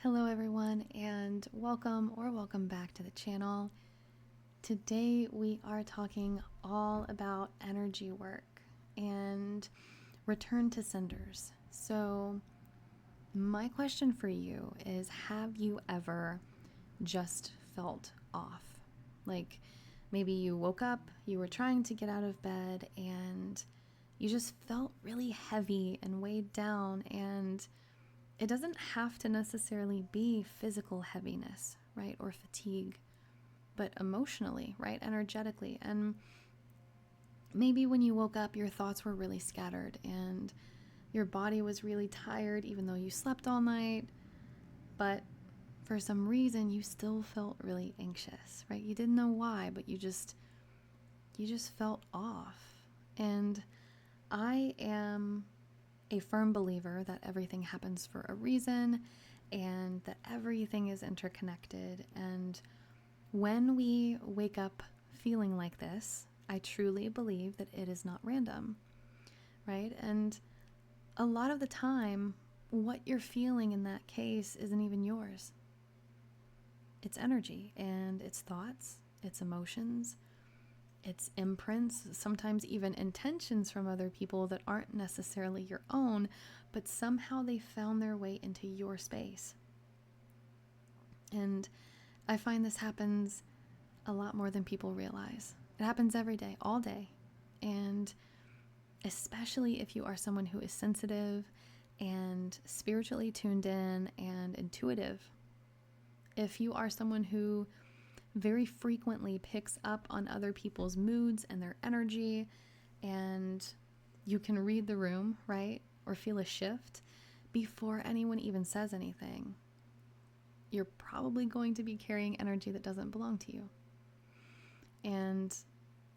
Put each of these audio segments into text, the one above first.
Hello everyone, and welcome back to the channel. Today we are talking all about energy work and return to senders. So my question for you is, have you ever just felt off? Like maybe you woke up, you were trying to get out of bed, and you just felt really heavy and weighed down, and it doesn't have to necessarily be physical heaviness, right? Or fatigue, but emotionally, right? Energetically. And maybe when you woke up, your thoughts were really scattered and your body was really tired, even though you slept all night. But for some reason, you still felt really anxious, right? You didn't know why, but you just felt off. And I am a firm believer that everything happens for a reason and that everything is interconnected. And when we wake up feeling like this, I truly believe that it is not random, right? And a lot of the time, what you're feeling in that case isn't even yours. It's energy and it's thoughts, it's emotions, it's imprints, sometimes even intentions from other people that aren't necessarily your own, but somehow they found their way into your space. And I find this happens a lot more than people realize. It happens every day, all day. And especially if you are someone who is sensitive and spiritually tuned in and intuitive. If you are someone who very frequently picks up on other people's moods and their energy, and you can read the room, right? Or feel a shift before anyone even says anything. You're probably going to be carrying energy that doesn't belong to you. And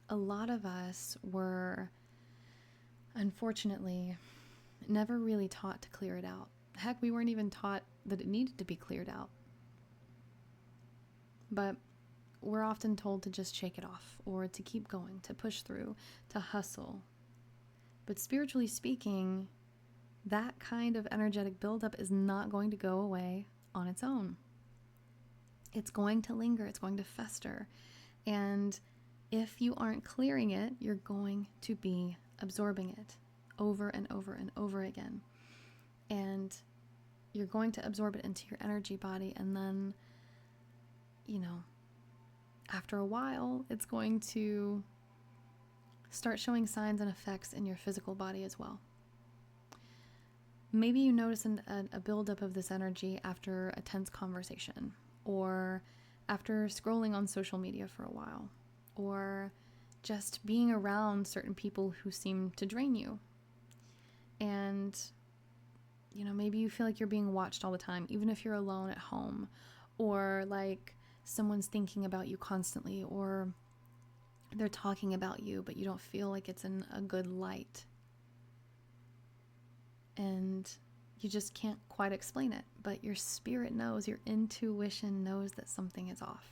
a lot of us were, unfortunately, never really taught to clear it out. Heck, we weren't even taught that it needed to be cleared out. But we're often told to just shake it off or to keep going, to push through, to hustle. But spiritually speaking, that kind of energetic buildup is not going to go away on its own. It's going to linger, it's going to fester. And if you aren't clearing it, you're going to be absorbing it over and over and over again. And you're going to absorb it into your energy body, and then, after a while, it's going to start showing signs and effects in your physical body as well. Maybe you notice a buildup of this energy after a tense conversation, or after scrolling on social media for a while, or just being around certain people who seem to drain you. And, maybe you feel like you're being watched all the time, even if you're alone at home, or like someone's thinking about you constantly, or they're talking about you, but you don't feel like it's in a good light. And you just can't quite explain it, but your spirit knows, your intuition knows that something is off.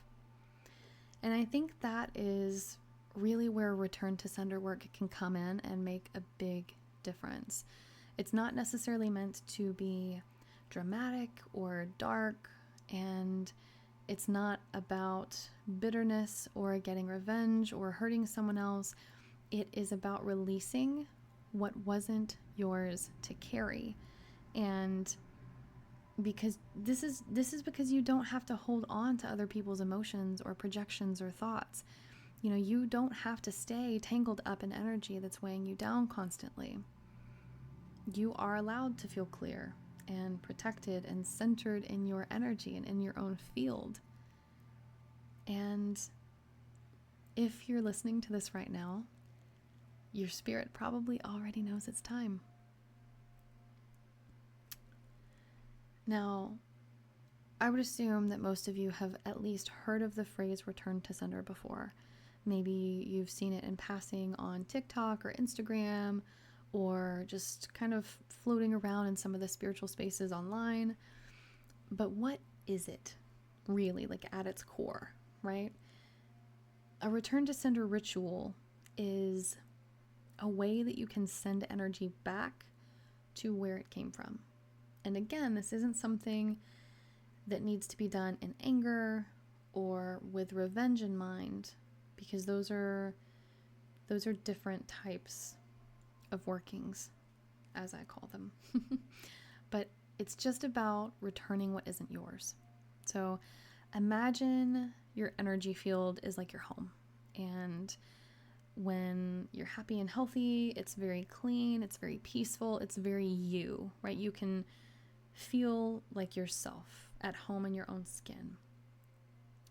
And I think that is really where return to sender work can come in and make a big difference. It's not necessarily meant to be dramatic or dark, and it's not about bitterness or getting revenge or hurting someone else. It is about releasing what wasn't yours to carry. And because this is because you don't have to hold on to other people's emotions or projections or thoughts. You don't have to stay tangled up in energy that's weighing you down constantly. You are allowed to feel clear and protected and centered in your energy and in your own field. And if you're listening to this right now, your spirit probably already knows it's time. Now, I would assume that most of you have at least heard of the phrase return to sender before. Maybe you've seen it in passing on TikTok or Instagram, or just kind of floating around in some of the spiritual spaces online. But what is it really, like at its core, right? A return to sender ritual is a way that you can send energy back to where it came from. And again, this isn't something that needs to be done in anger or with revenge in mind, because those are different types of workings, as I call them. But it's just about returning what isn't yours. So imagine your energy field is like your home, and when you're happy and healthy, it's very clean, it's very peaceful, it's very you, right? You can feel like yourself at home in your own skin.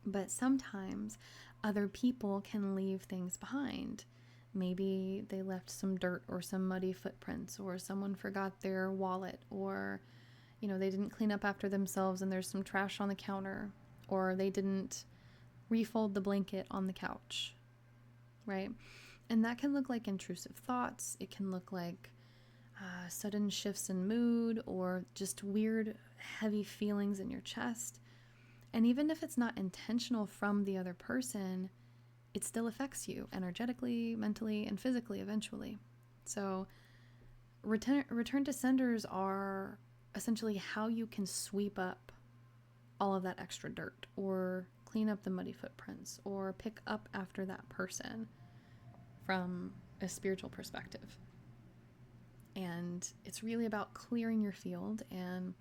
But sometimes other people can leave things behind. Maybe they left some dirt or some muddy footprints, or someone forgot their wallet, or they didn't clean up after themselves and there's some trash on the counter, or they didn't refold the blanket on the couch, right? And that can look like intrusive thoughts. It can look like sudden shifts in mood, or just weird, heavy feelings in your chest. And even if it's not intentional from the other person, it still affects you energetically, mentally, and physically eventually. So return to senders are essentially how you can sweep up all of that extra dirt, or clean up the muddy footprints, or pick up after that person from a spiritual perspective. And it's really about clearing your field and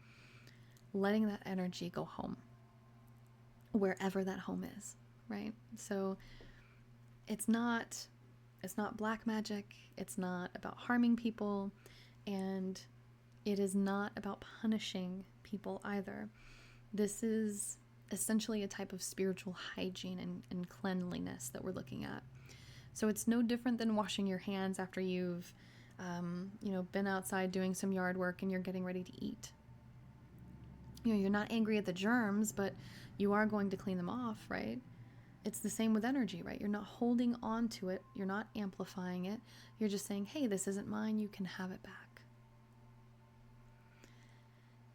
letting that energy go home, wherever that home is, right? So it's not black magic. It's not about harming people, and it is not about punishing people either. This is essentially a type of spiritual hygiene and cleanliness that we're looking at. So it's no different than washing your hands after you've been outside doing some yard work and you're getting ready to eat. You're not angry at the germs, but you are going to clean them off, right? It's the same with energy, right? You're not holding on to it. You're not amplifying it. You're just saying, hey, this isn't mine. You can have it back.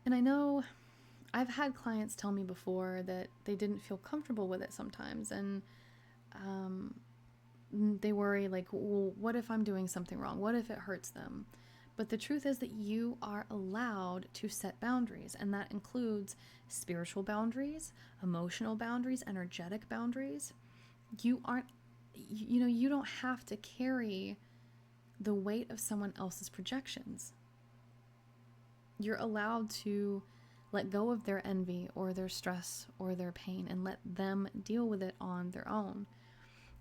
And I know I've had clients tell me before that they didn't feel comfortable with it sometimes. And they worry, like, well, what if I'm doing something wrong? What if it hurts them? But the truth is that you are allowed to set boundaries, and that includes spiritual boundaries, emotional boundaries, energetic boundaries. You don't have to carry the weight of someone else's projections. You're allowed to let go of their envy or their stress or their pain and let them deal with it on their own.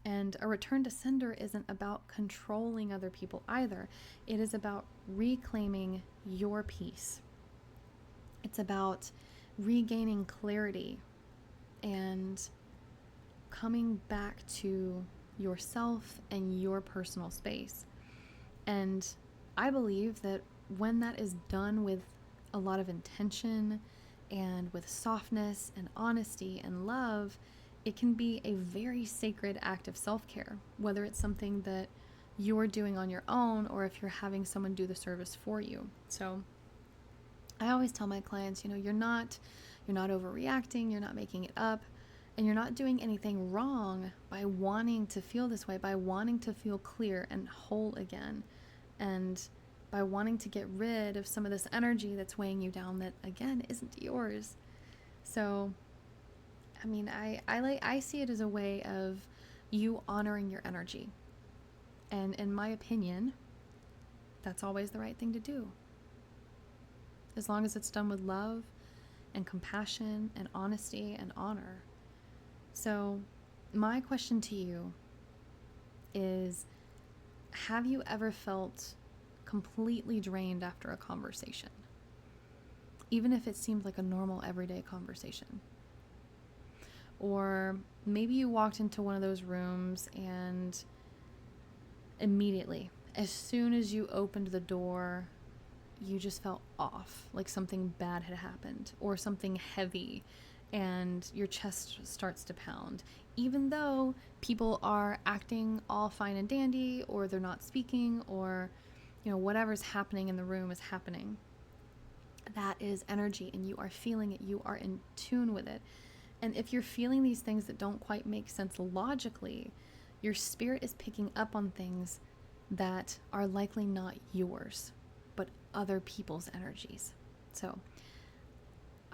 And a return to sender isn't about controlling other people either. It is about reclaiming your peace. It's about regaining clarity and coming back to yourself and your personal space. And I believe that when that is done with a lot of intention and with softness and honesty and love, it can be a very sacred act of self-care, whether it's something that you're doing on your own or if you're having someone do the service for you. So I always tell my clients, you're not overreacting, you're not making it up, and you're not doing anything wrong by wanting to feel this way, by wanting to feel clear and whole again, and by wanting to get rid of some of this energy that's weighing you down that, again, isn't yours. So I see it as a way of you honoring your energy. And in my opinion, that's always the right thing to do. As long as it's done with love and compassion and honesty and honor. So my question to you is, have you ever felt completely drained after a conversation? Even if it seemed like a normal everyday conversation. Or maybe you walked into one of those rooms and immediately, as soon as you opened the door, you just felt off, like something bad had happened, or something heavy, and your chest starts to pound. Even though people are acting all fine and dandy, or they're not speaking, or whatever's happening in the room is happening. That is energy, and you are feeling it. You are in tune with it. And if you're feeling these things that don't quite make sense logically, your spirit is picking up on things that are likely not yours, but other people's energies. So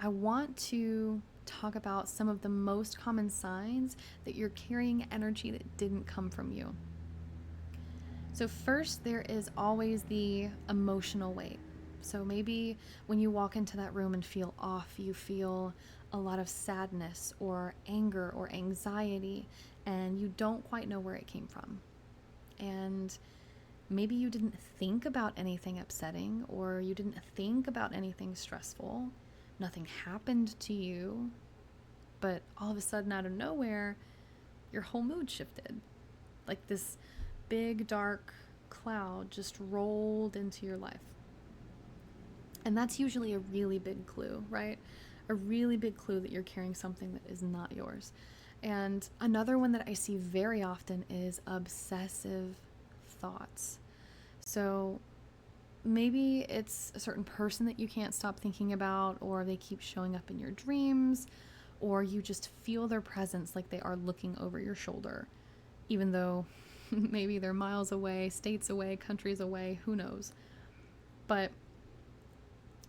I want to talk about some of the most common signs that you're carrying energy that didn't come from you. So, first, there is always the emotional weight. So, maybe when you walk into that room and feel off, you feel a lot of sadness or anger or anxiety, and you don't quite know where it came from. And maybe you didn't think about anything upsetting, or you didn't think about anything stressful. Nothing happened to you, but all of a sudden, out of nowhere, your whole mood shifted. Like this big dark cloud just rolled into your life. And that's usually a really big clue, right? A really big clue that you're carrying something that is not yours. And another one that I see very often is obsessive thoughts. So maybe it's a certain person that you can't stop thinking about, or they keep showing up in your dreams, or you just feel their presence like they are looking over your shoulder, even though maybe they're miles away, states away, countries away, who knows. But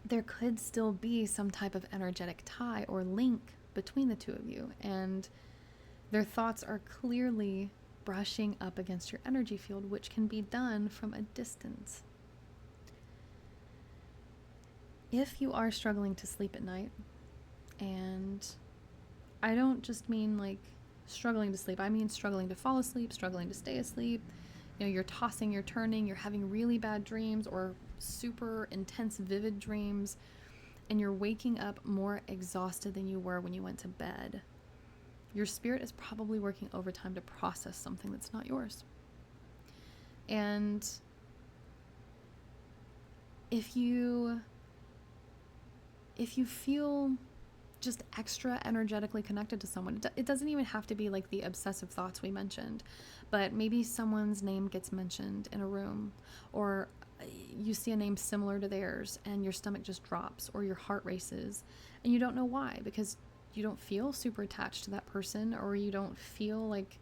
there could still be some type of energetic tie or link between the two of you, and their thoughts are clearly brushing up against your energy field, which can be done from a distance. If you are struggling to sleep at night, and I don't just mean like struggling to sleep, I mean struggling to fall asleep, struggling to stay asleep, you're tossing, you're turning, you're having really bad dreams or super intense, vivid dreams, and you're waking up more exhausted than you were when you went to bed, your spirit is probably working overtime to process something that's not yours. And if you feel just extra energetically connected to someone, it doesn't even have to be like the obsessive thoughts we mentioned, but maybe someone's name gets mentioned in a room, or you see a name similar to theirs and your stomach just drops or your heart races, and you don't know why, because you don't feel super attached to that person, or you don't feel like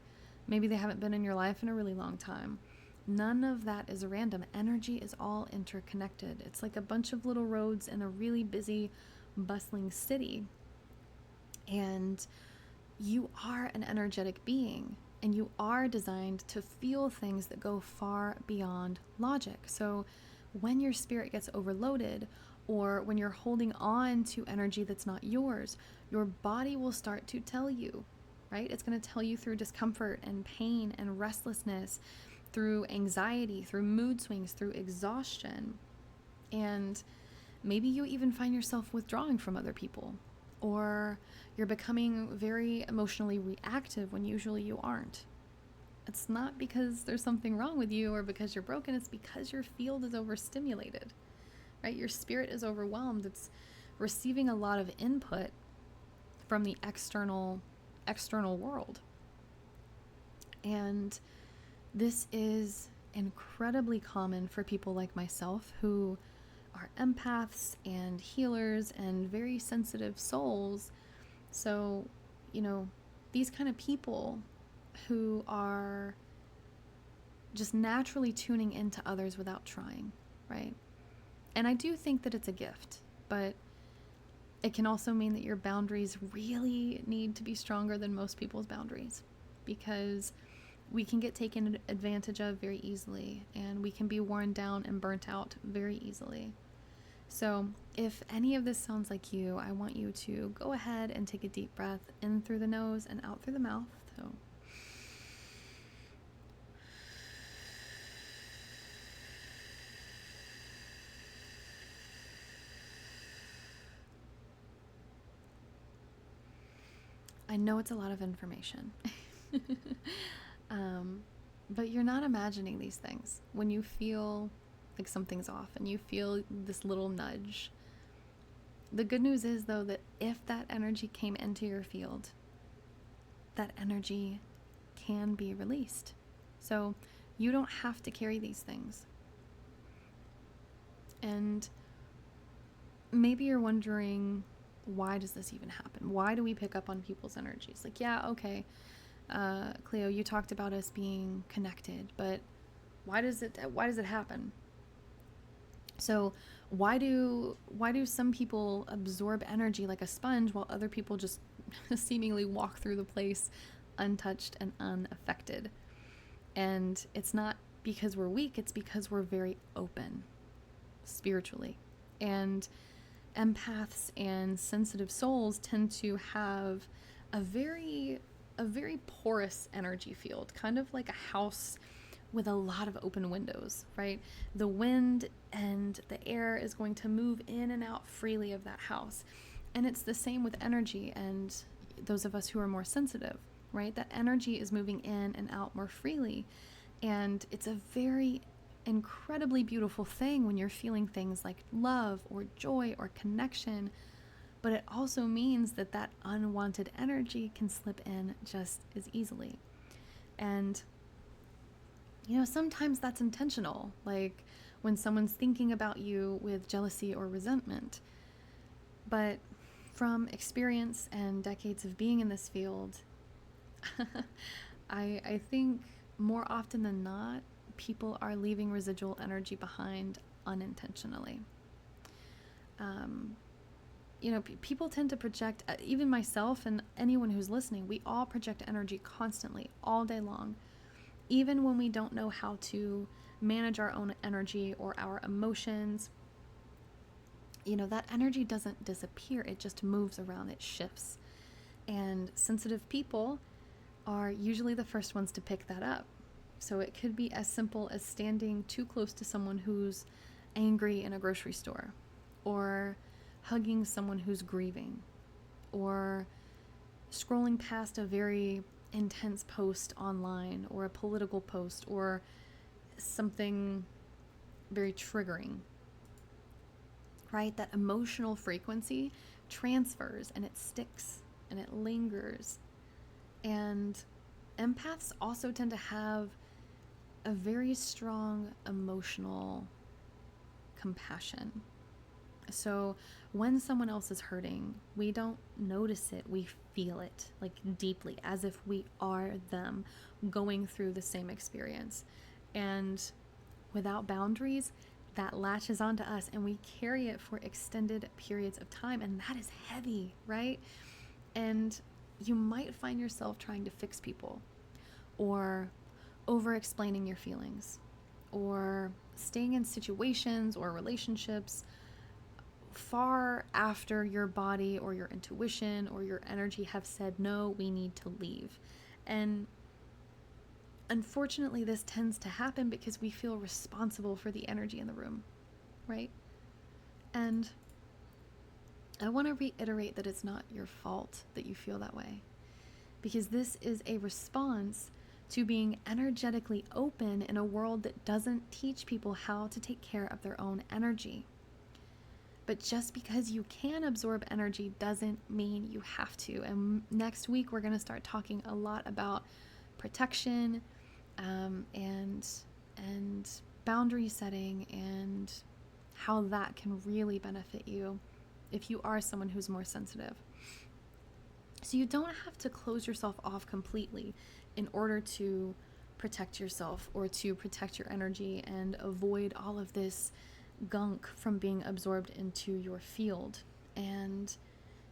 maybe they haven't been in your life in a really long time. None of that is random. Energy is all interconnected. It's like a bunch of little roads in a really busy, bustling city. And you are an energetic being, and you are designed to feel things that go far beyond logic. So when your spirit gets overloaded, or when you're holding on to energy that's not yours, your body will start to tell you, right? It's going to tell you through discomfort and pain and restlessness, through anxiety, through mood swings, through exhaustion. And maybe you even find yourself withdrawing from other people, or you're becoming very emotionally reactive when usually you aren't. It's not because there's something wrong with you or because you're broken, it's because your field is overstimulated, right? Your spirit is overwhelmed. It's receiving a lot of input from the external world. And this is incredibly common for people like myself who are empaths and healers and very sensitive souls. So, these kind of people who are just naturally tuning into others without trying, right? And I do think that it's a gift, but it can also mean that your boundaries really need to be stronger than most people's boundaries, because we can get taken advantage of very easily, and we can be worn down and burnt out very easily. So if any of this sounds like you, I want you to go ahead and take a deep breath in through the nose and out through the mouth. So I know it's a lot of information, but you're not imagining these things. When you feel like something's off and you feel this little nudge, the good news is, though, that if that energy came into your field, that energy can be released. So you don't have to carry these things. And maybe you're wondering, why does this even happen? Why do we pick up on people's energies? Like, yeah, okay, Cleo, you talked about us being connected, but why does it happen? So why do some people absorb energy like a sponge while other people just seemingly walk through the place untouched and unaffected? And it's not because we're weak, it's because we're very open spiritually. And empaths and sensitive souls tend to have a very porous energy field, kind of like a house with a lot of open windows, right? The wind and the air is going to move in and out freely of that house. And it's the same with energy and those of us who are more sensitive, right? That energy is moving in and out more freely. And it's a very incredibly beautiful thing when you're feeling things like love or joy or connection. But it also means that that unwanted energy can slip in just as easily. And sometimes that's intentional, like when someone's thinking about you with jealousy or resentment. But from experience and decades of being in this field, I think more often than not, people are leaving residual energy behind unintentionally. People tend to project, even myself and anyone who's listening, we all project energy constantly, all day long. Even when we don't know how to manage our own energy or our emotions, that energy doesn't disappear. It just moves around, it shifts. And sensitive people are usually the first ones to pick that up. So it could be as simple as standing too close to someone who's angry in a grocery store, or hugging someone who's grieving, or scrolling past a very intense post online, or a political post, or something very triggering, right? That emotional frequency transfers and it sticks and it lingers. And empaths also tend to have a very strong emotional compassion. So when someone else is hurting, we don't notice it, we feel it like deeply, as if we are them going through the same experience. And without boundaries, that latches onto us and we carry it for extended periods of time, and that is heavy, right? And you might find yourself trying to fix people, or over explaining your feelings, or staying in situations or relationships far after your body or your intuition or your energy have said, no, we need to leave. And unfortunately, this tends to happen because we feel responsible for the energy in the room, right? And I want to reiterate that it's not your fault that you feel that way, because this is a response to being energetically open in a world that doesn't teach people how to take care of their own energy. But just because you can absorb energy doesn't mean you have to. And next week, we're going to start talking a lot about protection and boundary setting, and how that can really benefit you if you are someone who's more sensitive. So you don't have to close yourself off completely in order to protect yourself or to protect your energy and avoid all of this gunk from being absorbed into your field. And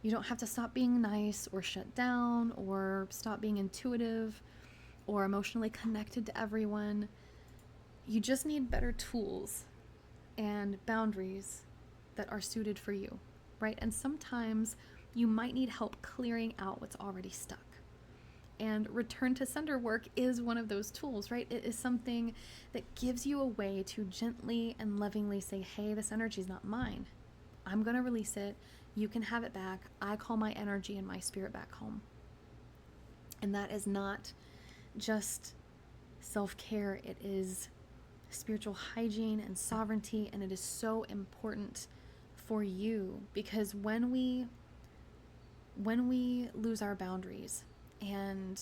you don't have to stop being nice or shut down or stop being intuitive or emotionally connected to everyone. You just need better tools and boundaries that are suited for you, right? And sometimes you might need help clearing out what's already stuck. And return to sender work is one of those tools, right? It is something that gives you a way to gently and lovingly say, hey, this energy is not mine. I'm going to release it. You can have it back. I call my energy and my spirit back home. And that is not just self-care. It is spiritual hygiene and sovereignty. And it is so important for you, because when we lose our boundaries and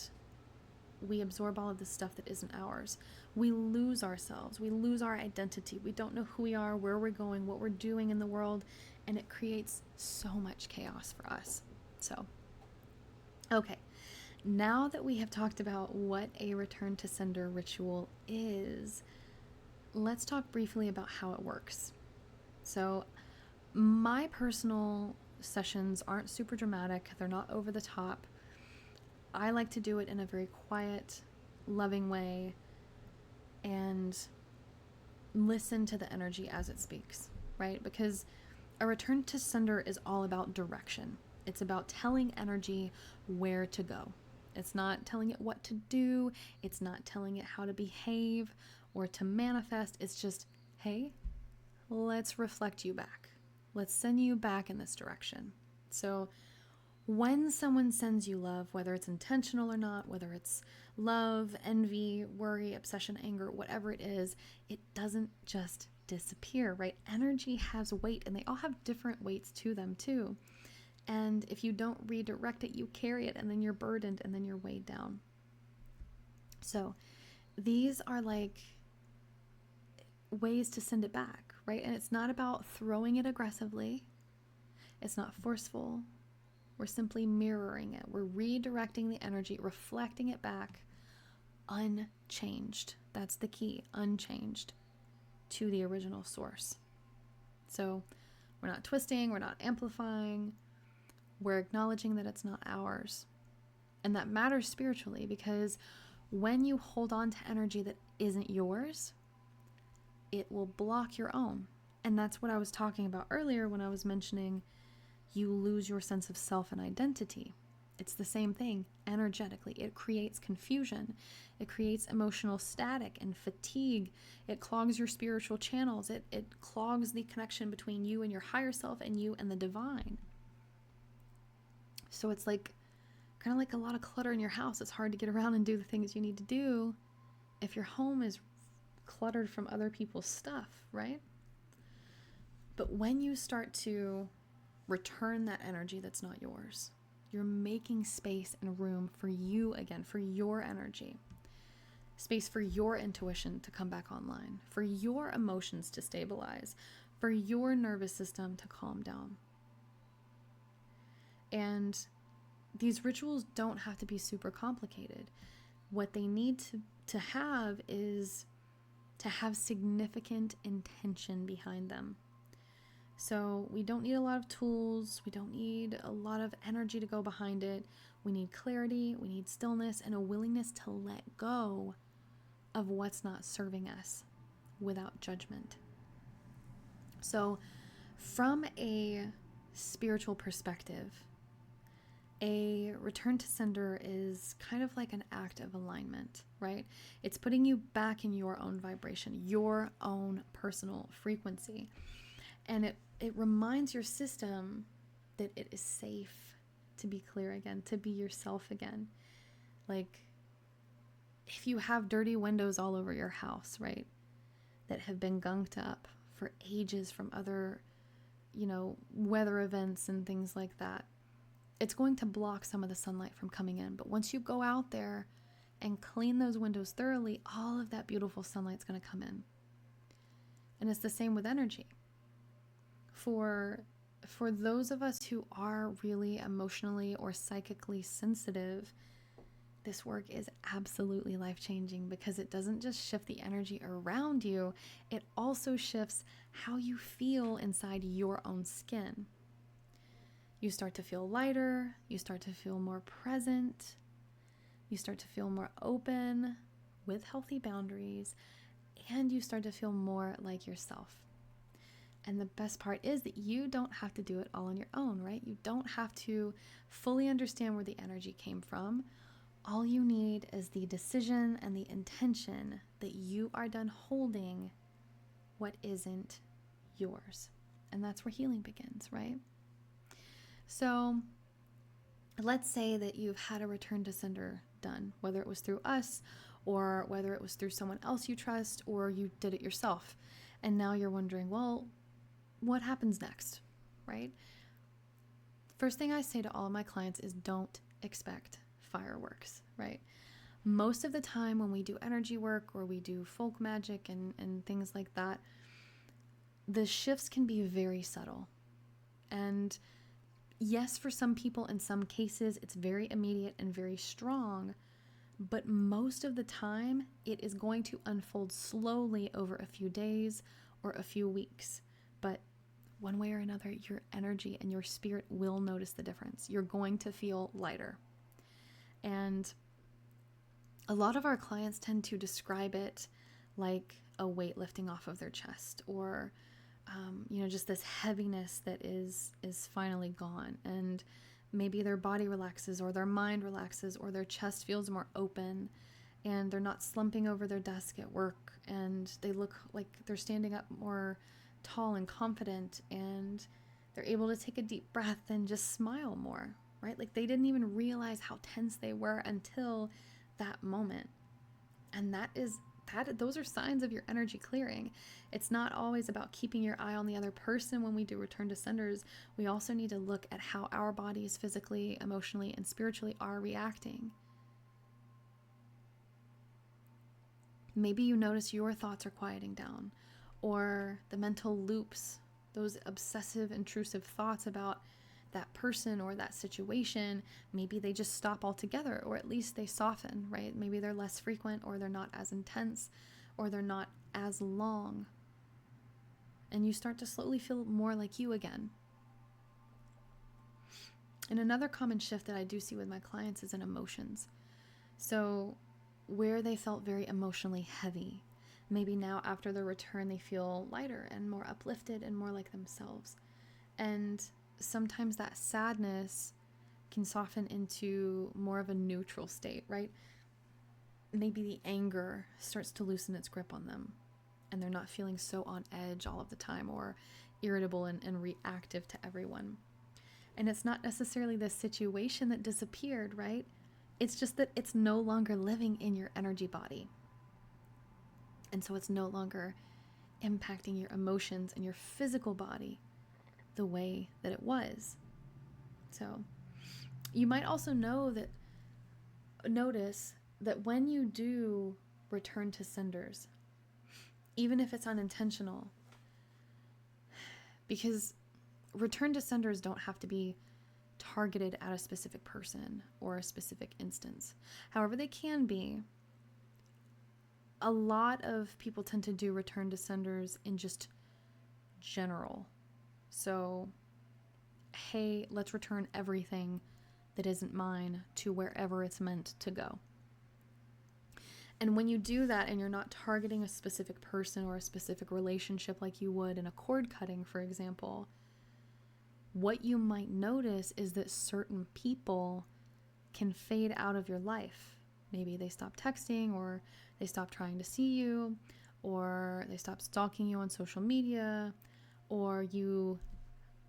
we absorb all of the stuff that isn't ours, we lose ourselves, we lose our identity, we don't know who we are, where we're going, what we're doing in the world, and it creates so much chaos for us. So, okay, now that we have talked about what a return to sender ritual is, let's talk briefly about how it works. So my personal sessions aren't super dramatic. They're not over the top. I like to do it in a very quiet, loving way and listen to the energy as it speaks, right? Because a return to sender is all about direction. It's about telling energy where to go. It's not telling it what to do. It's not telling it how to behave or to manifest. It's just, hey, let's reflect you back. Let's send you back in this direction. So when someone sends you love, whether it's intentional or not, whether it's love, envy, worry, obsession, anger, whatever it is, it doesn't just disappear, right? Energy has weight, and they all have different weights to them too. And if you don't redirect it, you carry it, and then you're burdened, and then you're weighed down. So these are like ways to send it back, right? And it's not about throwing it aggressively. It's not forceful. We're simply mirroring it. We're redirecting the energy, reflecting it back unchanged. That's the key, unchanged to the original source. So we're not twisting, we're not amplifying, we're acknowledging that it's not ours. And that matters spiritually, because when you hold on to energy that isn't yours, it will block your own. And that's what I was talking about earlier when I was mentioning you lose your sense of self and identity. It's the same thing energetically. It creates confusion. It creates emotional static and fatigue. It clogs your spiritual channels. It clogs the connection between you and your higher self and you and the divine. So it's like kind of like a lot of clutter in your house. It's hard to get around and do the things you need to do if your home is cluttered from other people's stuff, right? But when you start to return that energy that's not yours, you're making space and room for you again, for your energy, space for your intuition to come back online, for your emotions to stabilize, for your nervous system to calm down. And these rituals don't have to be super complicated. What they need to have is to have significant intention behind them. So we don't need a lot of tools. We don't need a lot of energy to go behind it. We need clarity, we need stillness, and a willingness to let go of what's not serving us without judgment. So from a spiritual perspective, a return to sender is kind of like an act of alignment, right? It's putting you back in your own vibration, your own personal frequency. And it reminds your system that it is safe to be clear again, to be yourself again. Like if you have dirty windows all over your house, right, that have been gunked up for ages from other, weather events and things like that, it's going to block some of the sunlight from coming in. But once you go out there and clean those windows thoroughly, all of that beautiful sunlight's going to come in. And it's the same with energy. For those of us who are really emotionally or psychically sensitive, this work is absolutely life-changing, because it doesn't just shift the energy around you, it also shifts how you feel inside your own skin. You start to feel lighter, you start to feel more present, you start to feel more open with healthy boundaries, and you start to feel more like yourself. And the best part is that you don't have to do it all on your own, right? You don't have to fully understand where the energy came from. All you need is the decision and the intention that you are done holding what isn't yours. And that's where healing begins, right? So let's say that you've had a return to sender done, whether it was through us or whether it was through someone else you trust, or you did it yourself. And now you're wondering, well, what happens next, right? First thing I say to all of my clients is don't expect fireworks, right? Most of the time when we do energy work or we do folk magic and things like that, the shifts can be very subtle. And yes, for some people, in some cases, it's very immediate and very strong, but most of the time, it is going to unfold slowly over a few days or a few weeks. But one way or another, your energy and your spirit will notice the difference. You're going to feel lighter. And a lot of our clients tend to describe it like a weight lifting off of their chest, or just this heaviness that is finally gone, and maybe their body relaxes, or their mind relaxes, or their chest feels more open, and they're not slumping over their desk at work, and they look like they're standing up more tall and confident, and they're able to take a deep breath and just smile more, right? Like they didn't even realize how tense they were until that moment. And those are signs of your energy clearing. It's not always about keeping your eye on the other person when we do return to senders. We also need to look at how our bodies physically, emotionally, and spiritually are reacting. Maybe you notice your thoughts are quieting down, or the mental loops, those obsessive, intrusive thoughts about that person or that situation, maybe they just stop altogether, or at least they soften, right? Maybe they're less frequent, or they're not as intense, or they're not as long. And you start to slowly feel more like you again. And another common shift that I do see with my clients is in emotions. So where they felt very emotionally heavy, maybe now after the return they feel lighter and more uplifted and more like themselves. And sometimes that sadness can soften into more of a neutral state, right? Maybe the anger starts to loosen its grip on them, and they're not feeling so on edge all of the time, or irritable and reactive to everyone. And it's not necessarily the situation that disappeared, right? It's just that it's no longer living in your energy body. And so it's no longer impacting your emotions and your physical body the way that it was. So you might also notice that when you do return to senders, even if it's unintentional, because return to senders don't have to be targeted at a specific person or a specific instance. However, they can be. A lot of people tend to do return to senders in just general. So, hey, let's return everything that isn't mine to wherever it's meant to go. And when you do that and you're not targeting a specific person or a specific relationship like you would in a cord cutting, for example, what you might notice is that certain people can fade out of your life. Maybe they stop texting, or they stop trying to see you, or they stop stalking you on social media, or you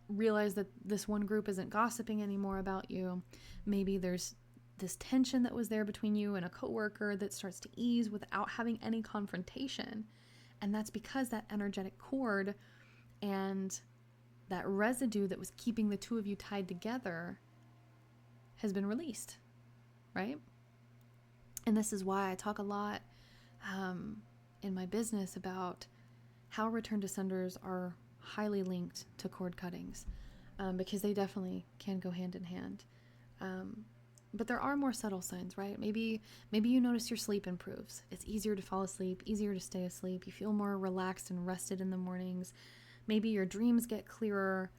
realize that this one group isn't gossiping anymore about you. Maybe there's this tension that was there between you and a coworker that starts to ease without having any confrontation. And that's because that energetic cord and that residue that was keeping the two of you tied together has been released, right? And this is why I talk a lot in my business about how return to senders are highly linked to cord cuttings, because they definitely can go hand in hand. But there are more subtle signs, right? Maybe you notice your sleep improves. It's easier to fall asleep, easier to stay asleep. You feel more relaxed and rested in the mornings. Maybe your dreams get clearer.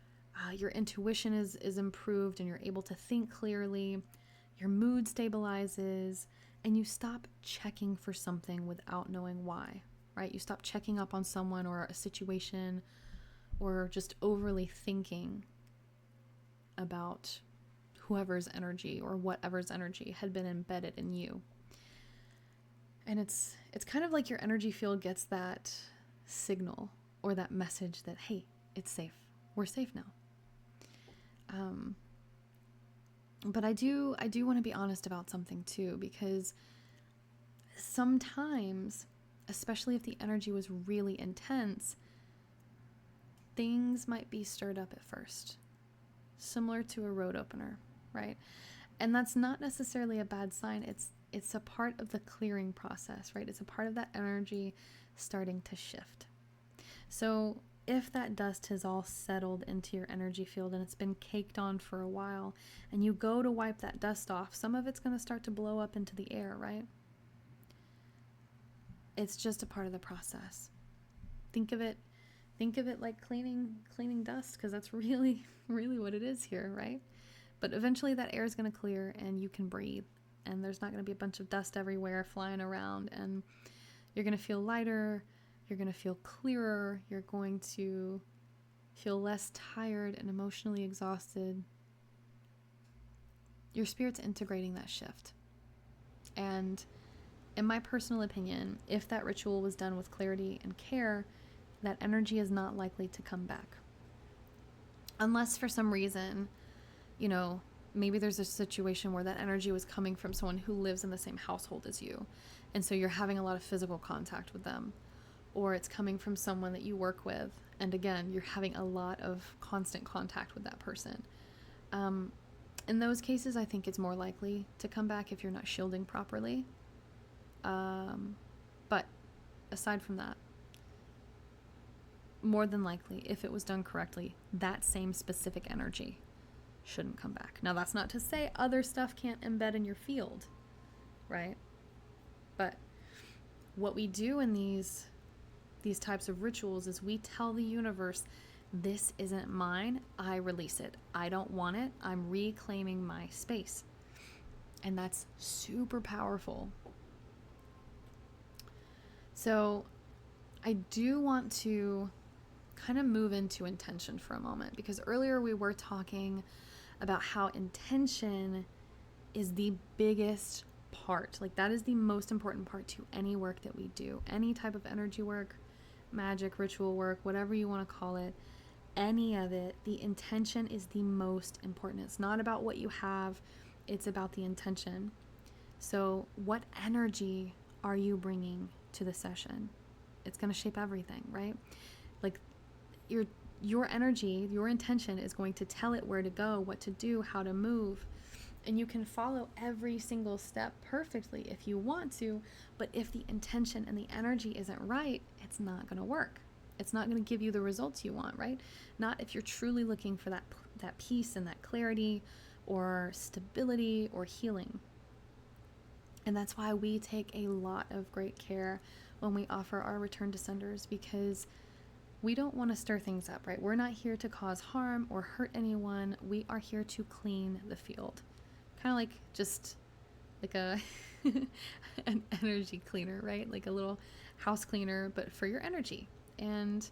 Your intuition is improved, and you're able to think clearly. Your mood stabilizes, and you stop checking for something without knowing why, right? You stop checking up on someone or a situation, or just overly thinking about whoever's energy or whatever's energy had been embedded in you. And it's kind of like your energy field gets that signal or that message that, hey, it's safe. We're safe now. But I do want to be honest about something too, because sometimes, especially if the energy was really intense, things might be stirred up at first, similar to a road opener, right? And that's not necessarily a bad sign. It's a part of the clearing process, right? It's a part of that energy starting to shift. So if that dust has all settled into your energy field and it's been caked on for a while, and you go to wipe that dust off, some of it's going to start to blow up into the air, right? It's just a part of the process. Think of it Think of it like cleaning dust, because that's really, really what it is here, right? But eventually that air is going to clear and you can breathe, and there's not going to be a bunch of dust everywhere flying around, and you're going to feel lighter, you're going to feel clearer, you're going to feel less tired and emotionally exhausted. Your spirit's integrating that shift. And in my personal opinion, if that ritual was done with clarity and care, that energy is not likely to come back. Unless for some reason, maybe there's a situation where that energy was coming from someone who lives in the same household as you, and so you're having a lot of physical contact with them. Or it's coming from someone that you work with, and again, you're having a lot of constant contact with that person. In those cases, I think it's more likely to come back if you're not shielding properly. But aside from that, more than likely, if it was done correctly, that same specific energy shouldn't come back. Now, that's not to say other stuff can't embed in your field, right? But what we do in these types of rituals is we tell the universe, this isn't mine, I release it. I don't want it, I'm reclaiming my space. And that's super powerful. So I do want to kind of move into intention for a moment, because earlier we were talking about how intention is the biggest part. Like, that is the most important part to any work that we do. Any type of energy work, magic, ritual work, whatever you want to call it, any of it, the intention is the most important. It's not about what you have, it's about the intention. So what energy are you bringing to the session? It's going to shape everything, right? Like, your energy, your intention is going to tell it where to go, what to do, how to move. And you can follow every single step perfectly if you want to, but if the intention and the energy isn't right, it's not going to work. It's not going to give you the results you want, right? Not if you're truly looking for that peace and that clarity or stability or healing. And that's why we take a lot of great care when we offer our return to senders, because we don't want to stir things up, right? We're not here to cause harm or hurt anyone. We are here to clean the field. Kind of like just like an energy cleaner, right? Like a little house cleaner, but for your energy. And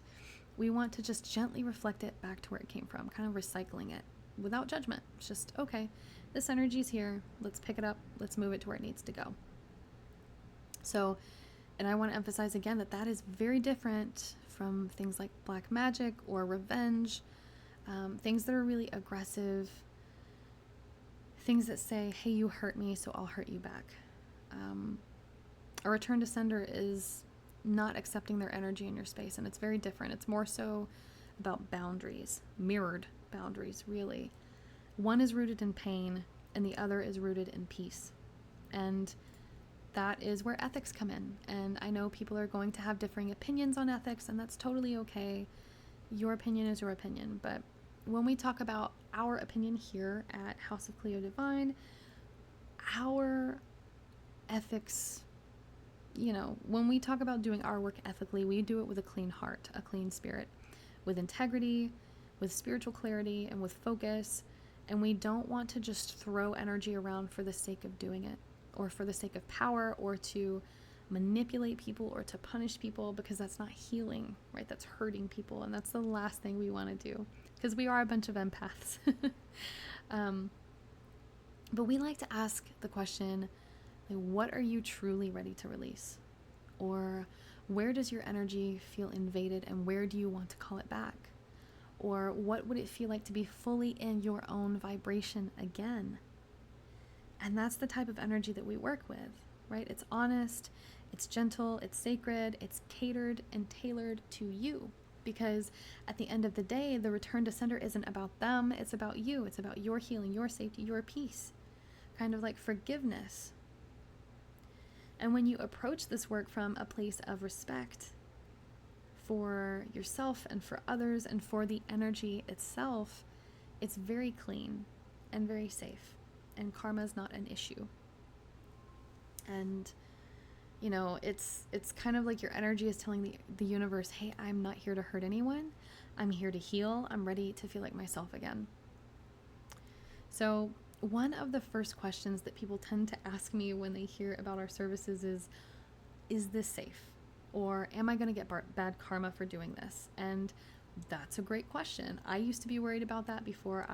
we want to just gently reflect it back to where it came from, kind of recycling it without judgment. It's just, okay, this energy's here. Let's pick it up. Let's move it to where it needs to go. So, and I want to emphasize again that is very different from things like black magic or revenge, things that are really aggressive, things that say, hey, you hurt me, so I'll hurt you back. A return to sender is not accepting their energy in your space, and it's very different. It's more so about boundaries, mirrored boundaries, really. One is rooted in pain, and the other is rooted in peace. And that is where ethics come in. And I know people are going to have differing opinions on ethics, and that's totally okay. Your opinion is your opinion. But when we talk about our opinion here at House of Cleo Devine, our ethics, when we talk about doing our work ethically, we do it with a clean heart, a clean spirit, with integrity, with spiritual clarity, and with focus. And we don't want to just throw energy around for the sake of doing it, or for the sake of power, or to manipulate people, or to punish people, because that's not healing, right? That's hurting people, and that's the last thing we want to do, because we are a bunch of empaths. But we like to ask the question, like, what are you truly ready to release? Or where does your energy feel invaded, and where do you want to call it back? Or what would it feel like to be fully in your own vibration again? And that's the type of energy that we work with, right? It's honest, it's gentle, it's sacred, it's catered and tailored to you. Because at the end of the day, the return to sender isn't about them, it's about you. It's about your healing, your safety, your peace. Kind of like forgiveness. And when you approach this work from a place of respect for yourself and for others and for the energy itself, it's very clean and very safe. And karma is not an issue. And it's kind of like your energy is telling the universe, hey, I'm not here to hurt anyone. I'm here to heal. I'm ready to feel like myself again. So one of the first questions that people tend to ask me when they hear about our services is this safe? Or am I going to get bad karma for doing this? And that's a great question. I used to be worried about that before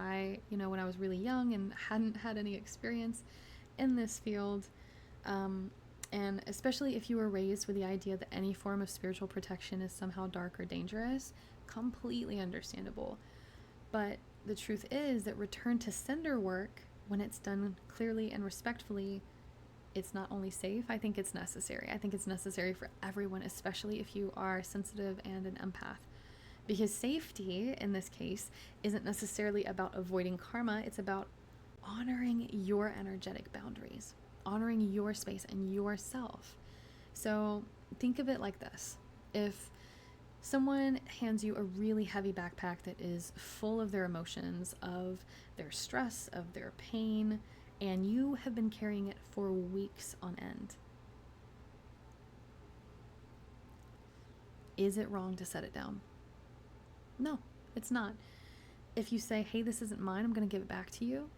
when I was really young and hadn't had any experience in this field. And especially if you were raised with the idea that any form of spiritual protection is somehow dark or dangerous, completely understandable. But the truth is that return to sender work, when it's done clearly and respectfully, it's not only safe, I think it's necessary. I think it's necessary for everyone, especially if you are sensitive and an empath. Because safety, in this case, isn't necessarily about avoiding karma. It's about honoring your energetic boundaries, honoring your space and yourself. So think of it like this. If someone hands you a really heavy backpack that is full of their emotions, of their stress, of their pain, and you have been carrying it for weeks on end, is it wrong to set it down? No, it's not. If you say, hey, this isn't mine, I'm going to give it back to you,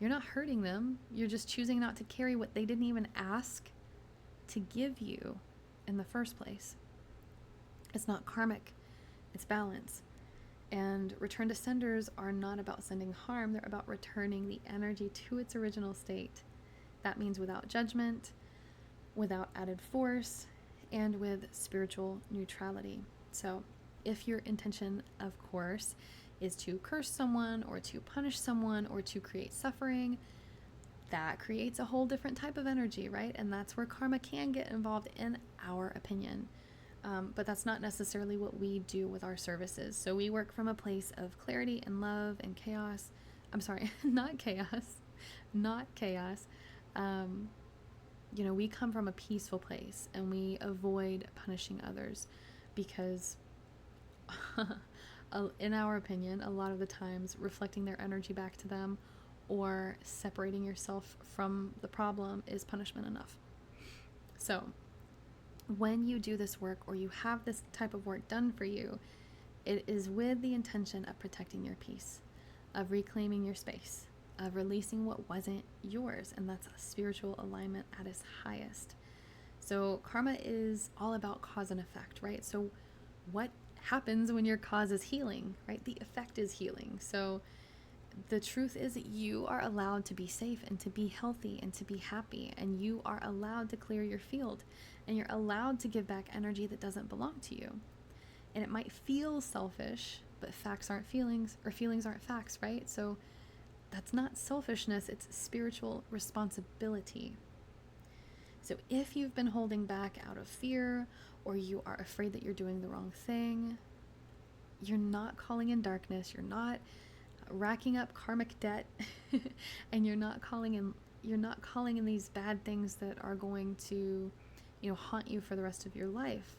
you're not hurting them. You're just choosing not to carry what they didn't even ask to give you in the first place. It's not karmic, it's balance. And return to senders are not about sending harm, they're about returning the energy to its original state. That means without judgment, without added force, and with spiritual neutrality. So if your intention, of course, is to curse someone or to punish someone or to create suffering, that creates a whole different type of energy, right? And that's where karma can get involved, in our opinion. But that's not necessarily what we do with our services. So we work from a place of clarity and love and chaos. I'm sorry, not chaos, not chaos. We come from a peaceful place and we avoid punishing others because in our opinion, a lot of the times reflecting their energy back to them or separating yourself from the problem is punishment enough. So when you do this work or you have this type of work done for you, it is with the intention of protecting your peace, of reclaiming your space, of releasing what wasn't yours, and that's a spiritual alignment at its highest. So karma is all about cause and effect, right? So what happens when your cause is healing, right? The effect is healing. So the truth is that you are allowed to be safe and to be healthy and to be happy, and you are allowed to clear your field, and you're allowed to give back energy that doesn't belong to you. And it might feel selfish, but facts aren't feelings, or feelings aren't facts, right? So that's not selfishness, it's spiritual responsibility. So if you've been holding back out of fear, or you are afraid that you're doing the wrong thing, you're not calling in darkness, you're not racking up karmic debt, and you're not calling in these bad things that are going to, haunt you for the rest of your life.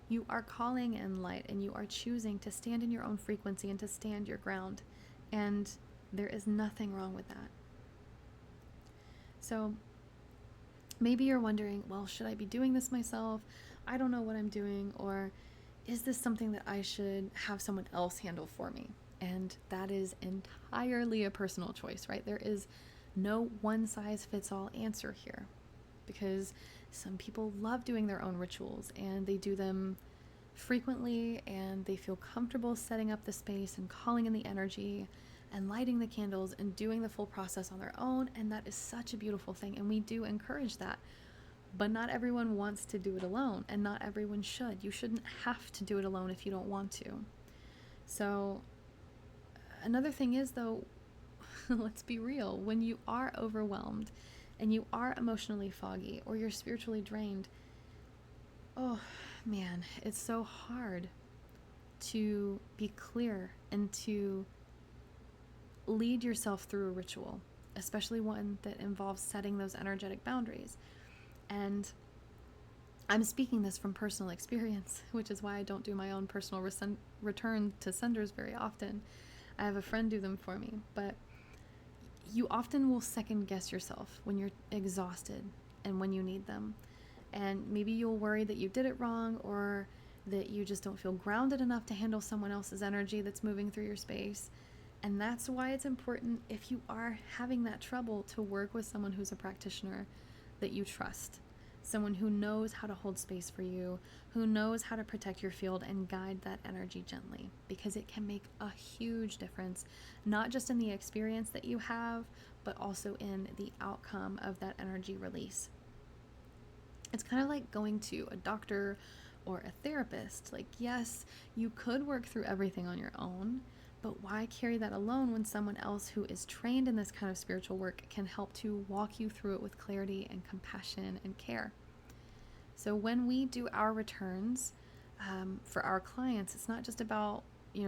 You are calling in light, and you are choosing to stand in your own frequency and to stand your ground. And there is nothing wrong with that. So maybe you're wondering, well, should I be doing this myself? I don't know what I'm doing. Or is this something that I should have someone else handle for me? And that is entirely a personal choice, right? There is no one-size-fits-all answer here, because some people love doing their own rituals and they do them frequently and they feel comfortable setting up the space and calling in the energy and lighting the candles and doing the full process on their own. And that is such a beautiful thing, and we do encourage that. But not everyone wants to do it alone, and not everyone should. You shouldn't have to do it alone if you don't want to. So another thing is, though, let's be real, when you are overwhelmed and you are emotionally foggy or you're spiritually drained, oh man, it's so hard to be clear and to lead yourself through a ritual, especially one that involves setting those energetic boundaries. And I'm speaking this from personal experience, which is why I don't do my own personal return to senders very often. I have a friend do them for me, but you often will second guess yourself when you're exhausted and when you need them. And maybe you'll worry that you did it wrong, or that you just don't feel grounded enough to handle someone else's energy that's moving through your space. And that's why it's important, if you are having that trouble, to work with someone who's a practitioner that you trust. Someone who knows how to hold space for you, who knows how to protect your field and guide that energy gently, because it can make a huge difference, not just in the experience that you have, but also in the outcome of that energy release. It's kind of like going to a doctor or a therapist. Like, yes, you could work through everything on your own, but why carry that alone when someone else who is trained in this kind of spiritual work can help to walk you through it with clarity and compassion and care? So when we do our returns for our clients, it's not just about,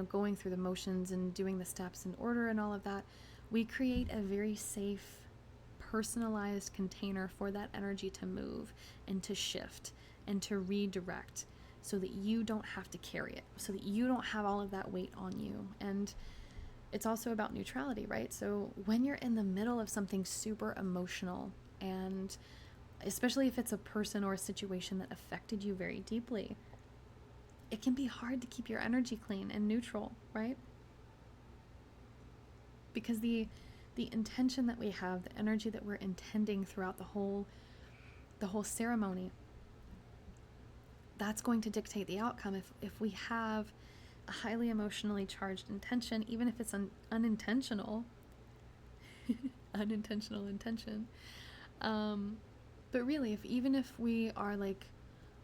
going through the motions and doing the steps in order and all of that. We create a very safe, personalized container for that energy to move and to shift and to redirect, so that you don't have to carry it, so that you don't have all of that weight on you. And it's also about neutrality, right? So when you're in the middle of something super emotional, and especially if it's a person or a situation that affected you very deeply, it can be hard to keep your energy clean and neutral, right? Because the intention that we have, the energy that we're intending throughout the whole ceremony, that's going to dictate the outcome. If we have a highly emotionally charged intention, even if it's unintentional, unintentional intention, but really, even if we are like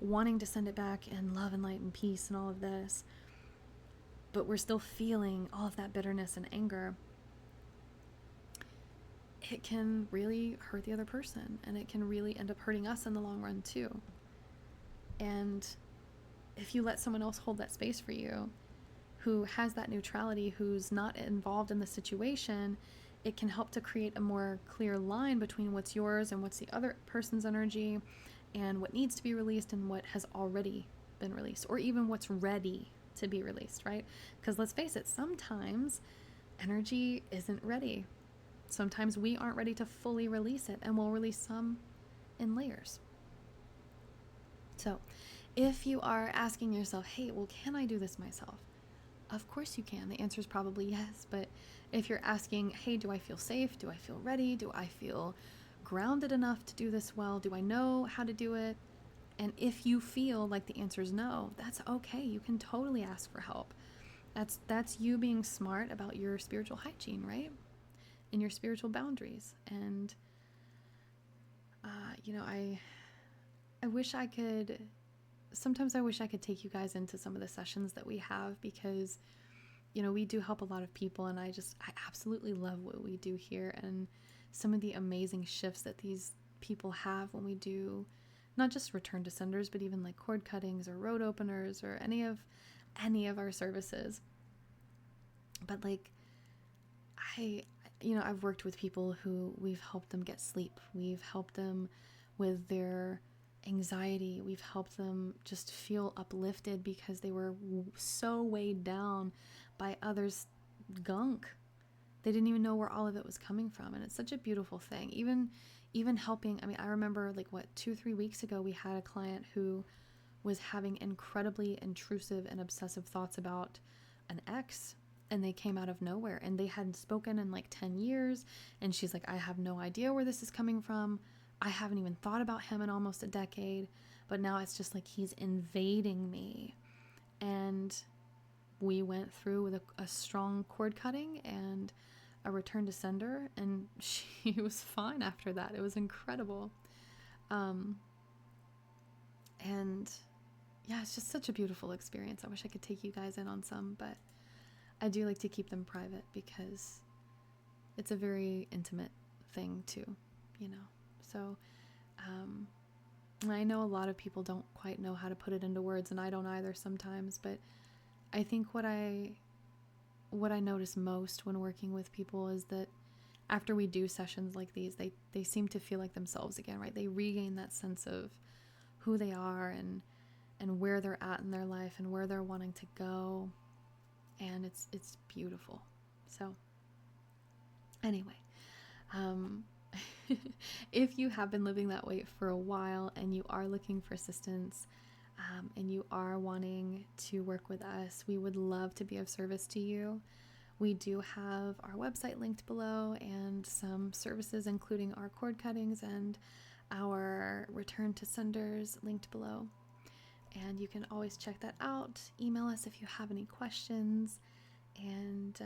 wanting to send it back in love and light and peace and all of this, but we're still feeling all of that bitterness and anger, it can really hurt the other person, and it can really end up hurting us in the long run too. And if you let someone else hold that space for you, who has that neutrality, who's not involved in the situation, it can help to create a more clear line between what's yours and what's the other person's energy, and what needs to be released and what has already been released, or even what's ready to be released, right? Because let's face it, sometimes energy isn't ready. Sometimes we aren't ready to fully release it, and we'll release some in layers. So if you are asking yourself, hey, well, can I do this myself? Of course you can. The answer is probably yes. But if you're asking, hey, do I feel safe? Do I feel ready? Do I feel grounded enough to do this well? Do I know how to do it? And if you feel like the answer is no, that's okay. You can totally ask for help. That's you being smart about your spiritual hygiene, right? And your spiritual boundaries. And, I wish I could, sometimes I wish I could take you guys into some of the sessions that we have, because, we do help a lot of people, and I absolutely love what we do here, and some of the amazing shifts that these people have when we do not just return to senders, but even like cord cuttings or road openers or any of our services. But like, I've worked with people who we've helped them get sleep. We've helped them with their anxiety. We've helped them just feel uplifted because they were so weighed down by others' gunk. They didn't even know where all of it was coming from. And it's such a beautiful thing. Even helping, I remember 2-3 weeks ago, we had a client who was having incredibly intrusive and obsessive thoughts about an ex. And they came out of nowhere, and they hadn't spoken in 10 years. And she's like, I have no idea where this is coming from. I haven't even thought about him in almost a decade, but now it's just like he's invading me. And we went through with a strong cord cutting and a return to sender, and she was fine after that. It was incredible. And yeah, it's just such a beautiful experience. I wish I could take you guys in on some, but I do like to keep them private because it's a very intimate thing too, So, I know a lot of people don't quite know how to put it into words, and I don't either sometimes, but I think what I notice most when working with people is that after we do sessions like these, they seem to feel like themselves again, right? They regain that sense of who they are and where they're at in their life and where they're wanting to go. And it's beautiful. So anyway, if you have been living that way for a while and you are looking for assistance, and you are wanting to work with us, we would love to be of service to you. We do have our website linked below and some services, including our cord cuttings and our return to senders, linked below. And you can always check that out. Email us if you have any questions. And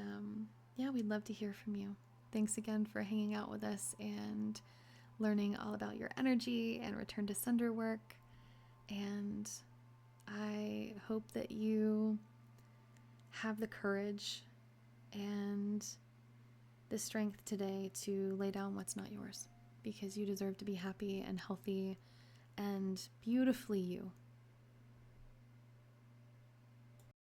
yeah, we'd love to hear from you. Thanks again for hanging out with us and learning all about your energy and return to sender work. And I hope that you have the courage and the strength today to lay down what's not yours, because you deserve to be happy and healthy and beautifully you.